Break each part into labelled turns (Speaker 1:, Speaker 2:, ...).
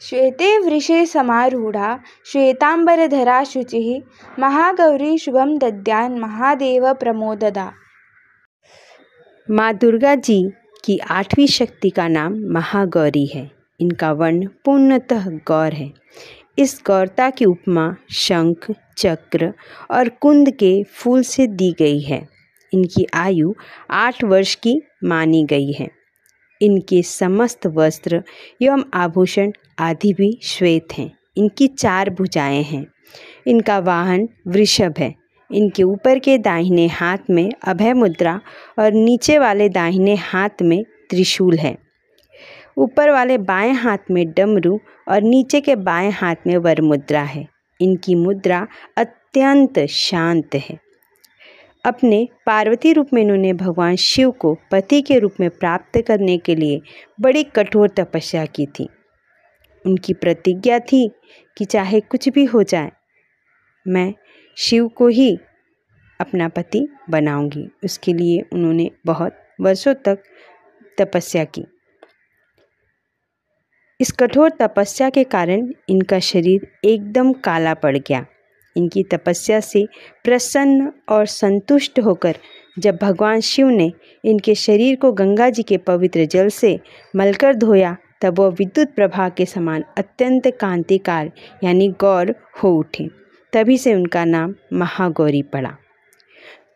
Speaker 1: श्वेते वृषे समारूढ़ा श्वेतांबरधरा शुचिः महागौरी शुभम दद्यान् महादेव प्रमोददा।
Speaker 2: माँ दुर्गा जी की 8वीं शक्ति का नाम महागौरी है। इनका वर्ण पूर्णतः गौर है। इस गौरता की उपमा शंख, चक्र और कुंद के फूल से दी गई है। इनकी आयु 8 वर्ष की मानी गई है। इनके समस्त वस्त्र एवं आभूषण आदि भी श्वेत हैं। इनकी 4 भुजाएं हैं। इनका वाहन वृषभ है। इनके ऊपर के दाहिने हाथ में अभय मुद्रा और नीचे वाले दाहिने हाथ में त्रिशूल है। ऊपर वाले बाएं हाथ में डमरू और नीचे के बाएं हाथ में वर मुद्रा है। इनकी मुद्रा अत्यंत शांत है। अपने पार्वती रूप में इन्होंने भगवान शिव को पति के रूप में प्राप्त करने के लिए बड़ी कठोर तपस्या की थी। उनकी प्रतिज्ञा थी कि चाहे कुछ भी हो जाए मैं शिव को ही अपना पति बनाऊंगी। उसके लिए उन्होंने बहुत वर्षों तक तपस्या की। इस कठोर तपस्या के कारण इनका शरीर एकदम काला पड़ गया। इनकी तपस्या से प्रसन्न और संतुष्ट होकर जब भगवान शिव ने इनके शरीर को गंगा जी के पवित्र जल से मलकर धोया तब वह विद्युत प्रभा के समान अत्यंत कांतिकार यानी गौर हो उठे। तभी से उनका नाम महागौरी पड़ा।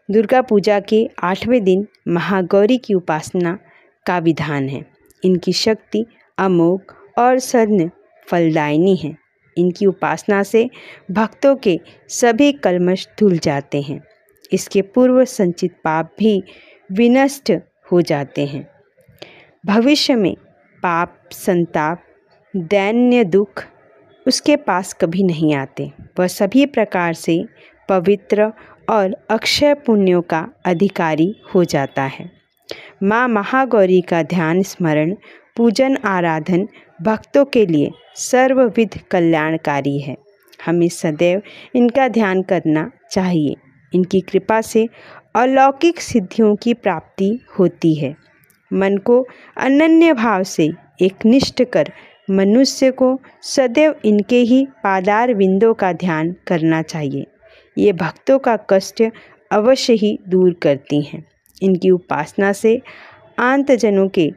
Speaker 2: दुर्गा पूजा के 8वें दिन महागौरी की उपासना का विधान है। इनकी शक्ति अमोघ और सद्य फलदायिनी है। इनकी उपासना से भक्तों के सभी कल्मश धुल जाते हैं। इसके पूर्व संचित पाप भी विनष्ट हो जाते हैं। भविष्य में पाप, संताप, दैन्य दुख उसके पास कभी नहीं आते। वह सभी प्रकार से पवित्र और अक्षय पुण्यों का अधिकारी हो जाता है। माँ महागौरी का ध्यान, स्मरण, पूजन, आराधन भक्तों के लिए सर्वविध कल्याणकारी है। हमें सदैव इनका ध्यान करना चाहिए। इनकी कृपा से अलौकिक सिद्धियों की प्राप्ति होती है। मन को अनन्य भाव से एकनिष्ठ कर मनुष्य को सदैव इनके ही पादार विंदों का ध्यान करना चाहिए। ये भक्तों का कष्ट अवश्य ही दूर करती हैं। इनकी उपासना से आंतजनों के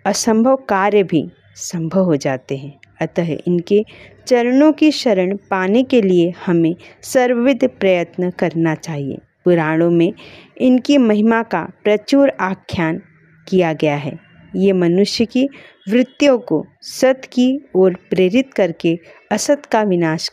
Speaker 2: असंभव कार्य भी संभव हो जाते हैं। अतः इनके चरणों की शरण पाने के लिए हमें सर्वविध प्रयत्न करना चाहिए। पुराणों में इनकी महिमा का प्रचुर आख्यान किया गया है। ये मनुष्य की वृत्तियों को सत की ओर प्रेरित करके असत का विनाश